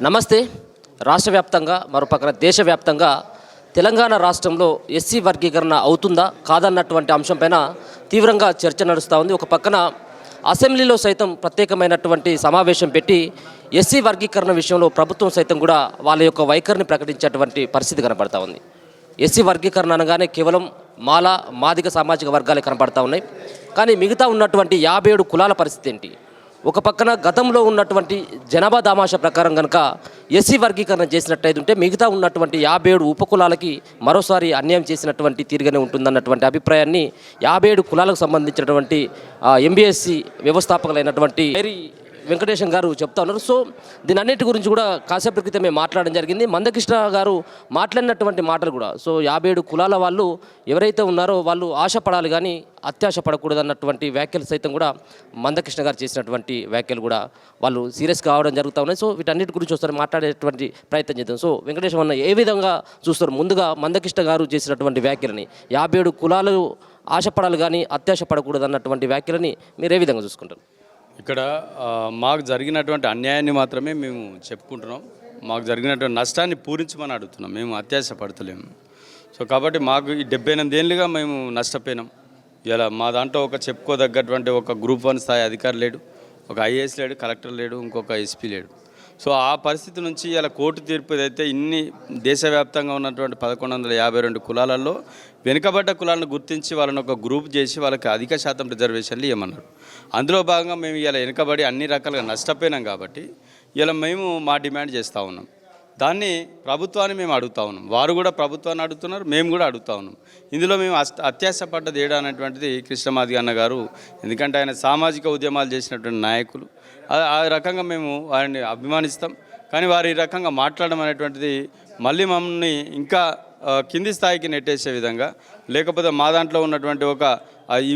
నమస్తే. రాష్ట్ర వ్యాప్తంగా మరోపక్కన దేశవ్యాప్తంగా తెలంగాణ రాష్ట్రంలో ఎస్సీ వర్గీకరణ అవుతుందా కాదన్నటువంటి అంశంపైన తీవ్రంగా చర్చ నడుస్తూ ఉంది. ఒక పక్కన అసెంబ్లీలో సైతం ప్రత్యేకమైనటువంటి సమావేశం పెట్టి ఎస్సీ వర్గీకరణ విషయంలో ప్రభుత్వం సైతం కూడా వాళ్ళ యొక్క వైఖరిని ప్రకటించేటువంటి పరిస్థితి కనబడతా ఉంది. ఎస్సీ వర్గీకరణ అనగానే కేవలం మాదిగ సామాజిక వర్గాలే కనబడతా ఉన్నాయి. కానీ మిగతా ఉన్నటువంటి 57 కులాల పరిస్థితి ఏంటి? ఒక పక్కన గతంలో ఉన్నటువంటి జనాభా దామాషా ప్రకారం కనుక ఎస్సీ వర్గీకరణ చేసినట్టయితే మిగతా ఉన్నటువంటి 57 ఉపకులాలకి మరోసారి అన్యాయం చేసినటువంటి తీరుగానే ఉంటుందన్నటువంటి అభిప్రాయాన్ని 57 కులాలకు సంబంధించినటువంటి ఎంబీఎస్సీ వ్యవస్థాపకులైనటువంటి వెంకటేశం గారు చెప్తా ఉన్నారు. సో దీని అన్నిటి గురించి కూడా కాసేపటి క్రితమే మాట్లాడడం జరిగింది. మందకృష్ణ గారు మాట్లాడినటువంటి మాటలు కూడా, సో 57 కులాల వాళ్ళు ఎవరైతే ఉన్నారో వాళ్ళు ఆశపడాలి కానీ అత్యాశ పడకూడదు అన్నటువంటి వ్యాఖ్యలు సైతం కూడా మందకృష్ణ గారు చేసినటువంటి వ్యాఖ్యలు కూడా వాళ్ళు సీరియస్గా కావడం జరుగుతూ ఉన్నాయి. సో వీటన్నిటి గురించి ఒకసారి మాట్లాడేటువంటి ప్రయత్నం చేద్దాం. సో వెంకటేశం అన్న ఏ విధంగా చూస్తారు? ముందుగా మందకృష్ణ గారు చేసినటువంటి వ్యాఖ్యలని 57 కులాలు ఆశపడాలి కానీ అత్యాశ పడకూడదు అన్నటువంటి వ్యాఖ్యలని మీరు ఏ విధంగా చూసుకుంటారు? ఇక్కడ మాకు జరిగినటువంటి అన్యాయాన్ని మాత్రమే మేము చెప్పుకుంటున్నాం. మాకు జరిగినటువంటి నష్టాన్ని పూరించమని అడుగుతున్నాం. మేము అత్యాశ పడతలేము. సో కాబట్టి మాకు ఈ 78 ఏళ్ళుగా మేము నష్టపోయినాం. ఇలా మా దాంట్లో ఒక చెప్పుకోదగ్గటువంటి ఒక గ్రూప్ 1 స్థాయి అధికారి లేడు, ఒక ఐఏఎస్ లేడు, కలెక్టర్ లేడు, ఇంకొక ఎస్పీ లేడు. సో ఆ పరిస్థితి నుంచి ఇలా కోర్టు తీర్పు ఏదైతే ఇన్ని దేశవ్యాప్తంగా ఉన్నటువంటి 1152 కులాలలో వెనుకబడ్డ కులాలను గుర్తించి వాళ్ళని ఒక గ్రూప్ చేసి వాళ్ళకి అధిక శాతం రిజర్వేషన్లు ఇవ్వమన్నారు. అందులో భాగంగా మేము ఇలా వెనుకబడి అన్ని రకాలుగా నష్టపోయినాం కాబట్టి ఇలా మేము మా డిమాండ్ చేస్తూ ఉన్నాం. దాన్ని ప్రభుత్వాన్ని మేము అడుగుతూ ఉన్నాం. వారు కూడా ప్రభుత్వాన్ని అడుగుతున్నారు, మేము కూడా అడుగుతూ ఉన్నాం. ఇందులో మేము అత్యాశపడ్డది ఏడా అనేటువంటిది కృష్ణమాది అన్న గారు, ఎందుకంటే ఆయన సామాజిక ఉద్యమాలు చేసినటువంటి నాయకులు. ఆ రకంగా మేము వారిని అభిమానిస్తాం. కానీ వారు ఈ రకంగా మాట్లాడడం అనేటువంటిది మళ్ళీ మమ్మల్ని ఇంకా కింది స్థాయికి నెట్టేసే విధంగా, లేకపోతే మా దాంట్లో ఉన్నటువంటి ఒక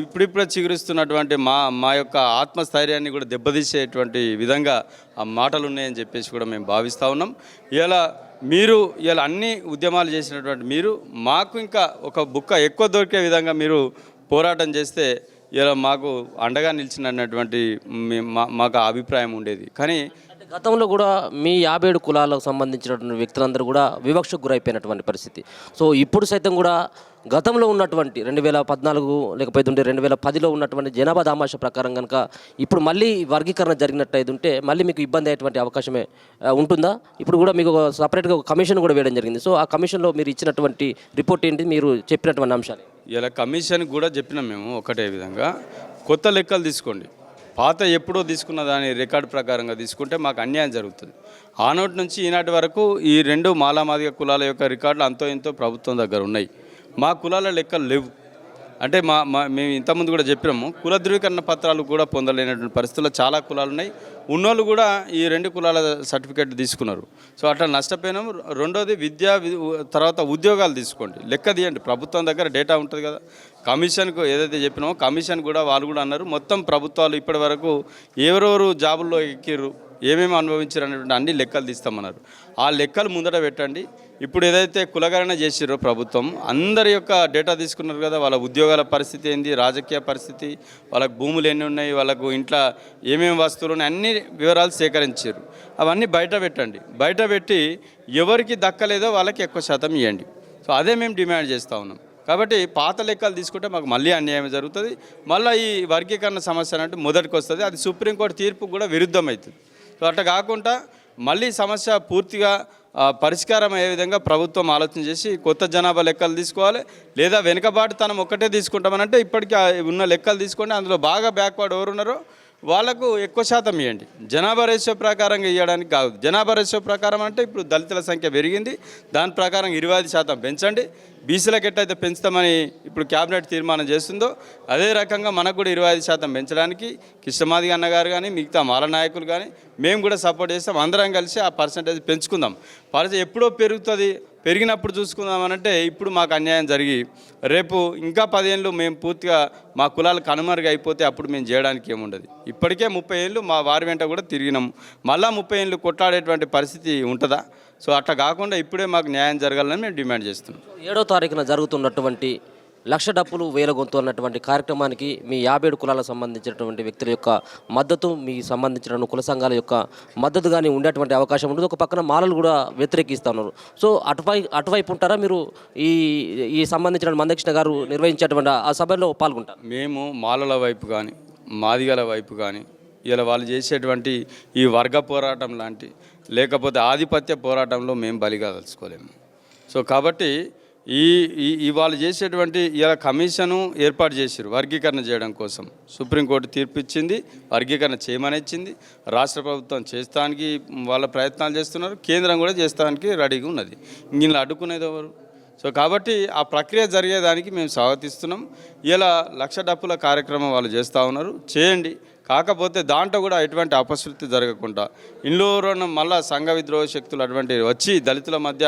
ఇప్పుడిప్పుడే చిగురిస్తున్నటువంటి మా యొక్క ఆత్మస్థైర్యాన్ని కూడా దెబ్బతీసేటువంటి విధంగా ఆ మాటలు ఉన్నాయని చెప్పేసి కూడా మేము భావిస్తూ ఉన్నాం. ఇలా అన్ని ఉద్యమాలు చేసినటువంటి మీరు మాకు ఇంకా ఒక బుక్క ఎక్కువ దొరికే విధంగా మీరు పోరాటం చేస్తే ఇలా మాకు అండగా నిలిచినటువంటి మాకు అభిప్రాయం ఉండేది. కానీ గతంలో కూడా మీ 57 కులాలకు సంబంధించినటువంటి వ్యక్తులందరూ కూడా వివక్షకు గురైపోయినటువంటి పరిస్థితి. సో ఇప్పుడు సైతం కూడా గతంలో ఉన్నటువంటి 2014 లేకపోతే 2010లో ఉన్నటువంటి జనాభా దామాషా ప్రకారం కనుక ఇప్పుడు మళ్ళీ వర్గీకరణ జరిగినట్టయితే ఉంటే మళ్ళీ మీకు ఇబ్బంది అయ్యేటువంటి అవకాశమే ఉంటుందా? ఇప్పుడు కూడా మీకు సపరేట్గా ఒక కమిషన్ కూడా వేయడం జరిగింది. సో ఆ కమిషన్లో మీరు ఇచ్చినటువంటి రిపోర్ట్ ఏంటి, మీరు చెప్పినటువంటి అంశాలు? ఇలా కమిషన్ కూడా చెప్పినాం మేము. ఒకటే విధంగా కొత్త లెక్కలు తీసుకోండి, పాత ఎప్పుడో తీసుకున్న దాని రికార్డు ప్రకారంగా తీసుకుంటే మాకు అన్యాయం జరుగుతుంది. ఆనాటి నుంచి ఈనాటి వరకు ఈ 2 మాదిగ కులాల యొక్క రికార్డులు అంతో ఎంతో ప్రభుత్వం దగ్గర ఉన్నాయి. మా కులాల లెక్కలు లేవు. అంటే మేము ఇంతకుముందు కూడా చెప్పినాము, కుల ధృవీకరణ పత్రాలు కూడా పొందలేనటువంటి పరిస్థితుల్లో చాలా కులాలు ఉన్నాయి. ఉన్నోళ్ళు కూడా ఈ 2 కులాల సర్టిఫికేట్ తీసుకున్నారు. సో అట్లా నష్టపోయినాము. రెండోది తర్వాత ఉద్యోగాలు తీసుకోండి, లెక్క తీయండి. ప్రభుత్వం దగ్గర డేటా ఉంటుంది కదా. కమిషన్కు ఏదైతే చెప్పినామో కమిషన్ కూడా వాళ్ళు కూడా అన్నారు, మొత్తం ప్రభుత్వాలు ఇప్పటి వరకు ఎవరెవరు జాబుల్లో ఎక్కిర్రు, ఏమేమి అనుభవించారు అనేటువంటి అన్ని లెక్కలు తీస్తామన్నారు. ఆ లెక్కలు ముందట పెట్టండి. ఇప్పుడు ఏదైతే కులగణన చేసిరో ప్రభుత్వం, అందరి యొక్క డేటా తీసుకున్నారు కదా. వాళ్ళ ఉద్యోగాల పరిస్థితి ఏంది, రాజకీయ పరిస్థితి, వాళ్ళకు భూములు ఎన్ని ఉన్నాయి, వాళ్ళకు ఇంట్లో ఏమేమి వస్తువులు ఉన్నాయి, అన్ని వివరాలు సేకరించారు. అవన్నీ బయట పెట్టండి. బయట పెట్టి ఎవరికి దక్కలేదో వాళ్ళకి ఎక్కువ శాతం ఇవ్వండి. సో అదే మేము డిమాండ్ చేస్తూ ఉన్నాం. కాబట్టి పాత లెక్కలు తీసుకుంటే మాకు మళ్ళీ అన్యాయం జరుగుతుంది. మళ్ళీ ఈ వర్గీకరణ సమస్య అంటే మొదటికి వస్తుంది. అది సుప్రీంకోర్టు తీర్పు కూడా విరుద్ధం అవుతుంది. సో అట్లా కాకుండా మళ్ళీ సమస్య పూర్తిగా పరిష్కారం అయ్యే విధంగా ప్రభుత్వం ఆలోచన చేసి కొత్త జనాభా లెక్కలు తీసుకోవాలి. లేదా వెనుకబాటుతనం ఒక్కటే తీసుకుంటామనంటే ఇప్పటికీ ఉన్న లెక్కలు తీసుకోండి. అందులో బాగా బ్యాక్వర్డ్ ఎవరు ఉన్నారో వాళ్ళకు ఎక్కువ శాతం ఇవ్వండి. జనాభా రేషియో ప్రకారంగా ఇవ్వడానికి కాదు. జనాభా రేషియో ప్రకారం అంటే ఇప్పుడు దళితుల సంఖ్య పెరిగింది, దాని ప్రకారం 25% పెంచండి. బీసీలకు ఎట్లయితే పెంచుతామని ఇప్పుడు క్యాబినెట్ తీర్మానం చేస్తుందో అదే రకంగా మనకు కూడా 25% పెంచడానికి కృష్ణమాది అన్న గారు కానీ మిగతా మాల నాయకులు కానీ మేము కూడా సపోర్ట్ చేస్తాం. అందరం కలిసి ఆ పర్సంటేజ్ పెంచుకుందాం. ఎప్పుడో పెరుగుతుంది, పెరిగినప్పుడు చూసుకుందామనంటే ఇప్పుడు మాకు అన్యాయం జరిగి రేపు ఇంకా 10 ఏళ్ళు మేము పూర్తిగా మా కులాలు కనుమరుగు అయిపోతే అప్పుడు మేము చేయడానికి ఏముండదు. ఇప్పటికే 30 ఏళ్ళు మా వారి వెంట కూడా తిరిగినాము. మళ్ళీ 30 ఏళ్ళు కొట్లాడేటువంటి పరిస్థితి ఉంటుందా? సో అట్లా కాకుండా ఇప్పుడే మాకు న్యాయం జరగాలని మేము డిమాండ్ చేస్తున్నాం. 7వ తారీఖున జరుగుతున్నటువంటి లక్ష డప్పులు వేల గొంతు అన్నటువంటి కార్యక్రమానికి మీ 57 కులాలకు సంబంధించినటువంటి వ్యక్తుల యొక్క మద్దతు, మీ సంబంధించిన కుల సంఘాల యొక్క మద్దతు కానీ ఉండేటువంటి అవకాశం ఉంటుంది. ఒక పక్కన మాలలు కూడా వ్యతిరేకిస్తూ ఉన్నారు. సో అటువైపు ఉంటారా మీరు? ఈ ఈ సంబంధించిన మందకృష్ణ గారు నిర్వహించేటువంటి ఆ సభలో పాల్గొంటారు? మేము మాలల వైపు కానీ మాదిగల వైపు కానీ ఇలా వాళ్ళు చేసేటువంటి ఈ వర్గ పోరాటం లాంటి లేకపోతే ఆధిపత్య పోరాటంలో మేము బలిగా తలుచుకోలేము. సో కాబట్టి ఈ వాళ్ళు చేసేటువంటి ఇలా కమిషను ఏర్పాటు చేశారు వర్గీకరణ చేయడం కోసం. సుప్రీంకోర్టు తీర్పు ఇచ్చింది, వర్గీకరణ చేయమని ఇచ్చింది. రాష్ట్ర ప్రభుత్వం చేస్తానికి వాళ్ళ ప్రయత్నాలు చేస్తున్నారు, కేంద్రం కూడా చేస్తానికి రెడీగా ఉన్నది. ఇందులో అడ్డుకునేది ఎవరు? సో కాబట్టి ఆ ప్రక్రియ జరిగేదానికి మేము స్వాగతిస్తున్నాం. ఇలా లక్ష డప్పుల కార్యక్రమం వాళ్ళు చేస్తూ ఉన్నారు, చేయండి. కాకపోతే దాంట్లో కూడా ఎటువంటి అపశృతి జరగకుండా ఇందులో మళ్ళా సంఘ విద్రోహ శక్తులు అటువంటివి వచ్చి దళితుల మధ్య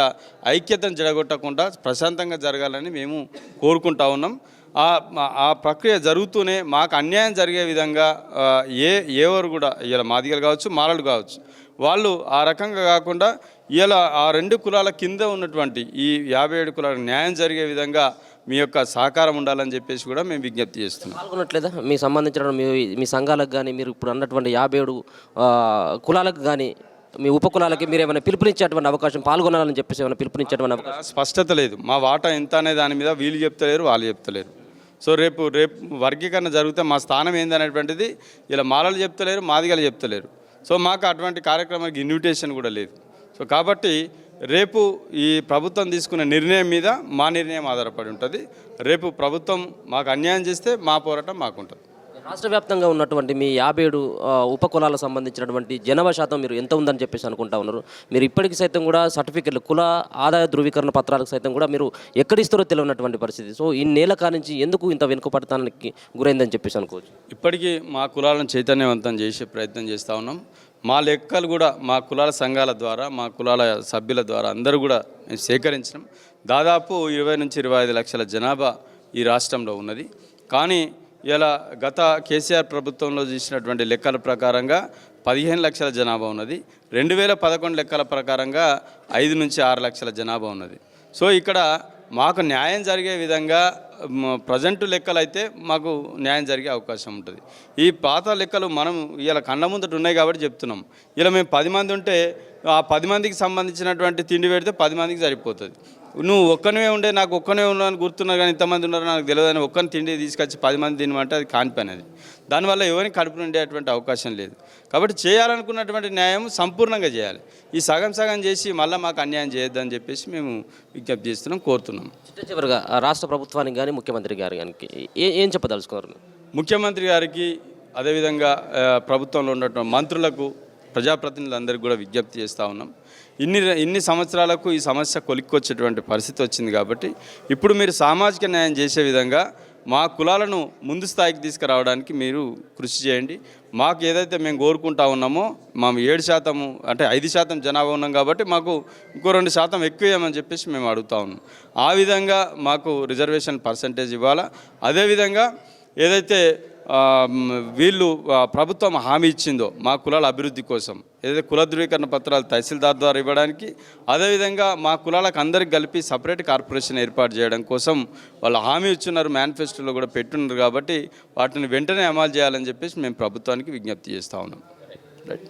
ఐక్యతను జడగొట్టకుండా ప్రశాంతంగా జరగాలని మేము కోరుకుంటా ఉన్నాం. ఆ ప్రక్రియ జరుగుతూనే మాకు అన్యాయం జరిగే విధంగా ఎవరు కూడా ఇలా మాదిగలు కావచ్చు, మాలలు కావచ్చు, వాళ్ళు ఆ రకంగా కాకుండా ఇలా ఆ 2 కులాల కింద ఉన్నటువంటి ఈ 57 కులాలకు న్యాయం జరిగే విధంగా మీ యొక్క సహకారం ఉండాలని చెప్పేసి కూడా మేము విజ్ఞప్తి చేస్తున్నాం. పాల్గొనట్లేదా మీ సంబంధించిన మీ సంఘాలకు కానీ, మీరు ఇప్పుడు అన్నటువంటి 57 కులాలకు కానీ, మీ ఉపకులాలకి మీరు ఏమైనా పిలుపునిచ్చేటువంటి అవకాశం, పాల్గొనాలని చెప్పేసి ఏమైనా పిలుపునిచ్చేటువంటి అవకాశం? స్పష్టత లేదు. మా వాటా ఎంత అనే దాని మీద వీళ్ళు చెప్తలేరు, వాళ్ళు చెప్తలేరు. సో రేపు వర్గీకరణ జరిగితే మా స్థానం ఏందనేటువంటిది ఇలా మాలలు చెప్తలేరు, మాదిగలు చెప్తలేరు. సో మాకు అటువంటి కార్యక్రమానికి ఇన్విటేషన్ కూడా లేదు. సో కాబట్టి రేపు ఈ ప్రభుత్వం తీసుకున్న నిర్ణయం మీద మా నిర్ణయం ఆధారపడి ఉంటుంది. రేపు ప్రభుత్వం మాకు అన్యాయం చేస్తే మా పోరాటం మాకుంటుంది. రాష్ట్ర వ్యాప్తంగా ఉన్నటువంటి మీ 57 ఉపకులాలకు సంబంధించినటువంటి జనాభా శాతం మీరు ఎంత ఉందని చెప్పేసి అనుకుంటా ఉన్నారు? మీరు ఇప్పటికి సైతం కూడా సర్టిఫికెట్లు, కుల ఆదాయ ధృవీకరణ పత్రాలకు సైతం కూడా మీరు ఎక్కడిస్తారో తెలియనటువంటి పరిస్థితి. సో ఈ నేల కానించి ఎందుకు ఇంత వెనుకపడటానికి గురైందని చెప్పేసి అనుకోవచ్చు? ఇప్పటికీ మా కులాలను చైతన్యవంతం చేసే ప్రయత్నం చేస్తూ ఉన్నాం. మా లెక్కలు కూడా మా కులాల సంఘాల ద్వారా, మా కులాల సభ్యుల ద్వారా అందరూ కూడా మేము సేకరించినాం. దాదాపు 20 నుంచి 25 లక్షల జనాభా ఈ రాష్ట్రంలో ఉన్నది. కానీ ఇలా గత కేసీఆర్ ప్రభుత్వంలో చూసినటువంటి లెక్కల ప్రకారంగా 15 లక్షల జనాభా ఉన్నది. 2011 లెక్కల ప్రకారంగా 5 నుంచి 6 లక్షల జనాభా ఉన్నది. సో ఇక్కడ మాకు న్యాయం జరిగే విధంగా ప్రజెంట్ లెక్కలు అయితే మాకు న్యాయం జరిగే అవకాశం ఉంటుంది. ఈ పాత లెక్కలు మనం ఇలా కళ్ళ ముందట ఉన్నాయి కాబట్టి చెప్తున్నాం. ఇలా మేము 10 మంది ఉంటే ఆ 10 మందికి సంబంధించినటువంటి తిండి పెడితే 10 మందికి సరిపోతుంది. నువ్వు ఒక్కనే ఉండే నాకు ఒక్కనే ఉన్నాను గుర్తున్నారు, కానీ ఇంతమంది ఉన్నారు నాకు తెలియదని ఒక్కని తిండి తీసుకొచ్చి 10 మంది తినమంటే అది కాని పని. అది దానివల్ల ఎవరికి కడుపు నిండేటువంటి అవకాశం లేదు. కాబట్టి చేయాలనుకున్నటువంటి న్యాయం సంపూర్ణంగా చేయాలి. ఈ సగం సగం చేసి మళ్ళీ మాకు అన్యాయం చేయొద్దని చెప్పేసి మేము విజ్ఞప్తి చేస్తున్నాం, కోరుతున్నాం. చివరిగా రాష్ట్ర ప్రభుత్వానికి కానీ ముఖ్యమంత్రి గారు కానీ ఏం చెప్పదలుచుకున్నారు? ముఖ్యమంత్రి గారికి, అదేవిధంగా ప్రభుత్వంలో ఉన్నటువంటి మంత్రులకు, ప్రజాప్రతినిధులందరికీ కూడా విజ్ఞప్తి చేస్తూ ఉన్నాం. ఇన్ని సంవత్సరాలకు ఈ సమస్య కొలిక్కొచ్చేటువంటి పరిస్థితి వచ్చింది కాబట్టి ఇప్పుడు మీరు సామాజిక న్యాయం చేసే విధంగా మా కులాలను ముందు స్థాయికి తీసుకురావడానికి మీరు కృషి చేయండి. మాకు ఏదైతే మేము కోరుకుంటా ఉన్నామో, మా 7% అంటే 5% జనాభా ఉన్నాం కాబట్టి మాకు ఇంకో 2% ఎక్కువ ఇవ్వమని చెప్పేసి మేము అడుగుతా ఉన్నాం. ఆ విధంగా మాకు రిజర్వేషన్ పర్సంటేజ్ ఇవ్వాలా. అదేవిధంగా ఏదైతే వీళ్ళు ప్రభుత్వం హామీ ఇచ్చిందో మా కులాల అభివృద్ధి కోసం, ఏదైతే కుల ధృవీకరణ పత్రాలు తహసీల్దార్ ద్వారా ఇవ్వడానికి, అదేవిధంగా మా కులాలకు అందరికి కలిపి సపరేట్ కార్పొరేషన్ ఏర్పాటు చేయడం కోసం వాళ్ళు హామీ ఇచ్చున్నారు, మేనిఫెస్టోలో కూడా పెట్టున్నారు. కాబట్టి వాటిని వెంటనే అమలు చేయాలని చెప్పేసి మేము ప్రభుత్వానికి విజ్ఞప్తి చేస్తూ ఉన్నాం. రైట్.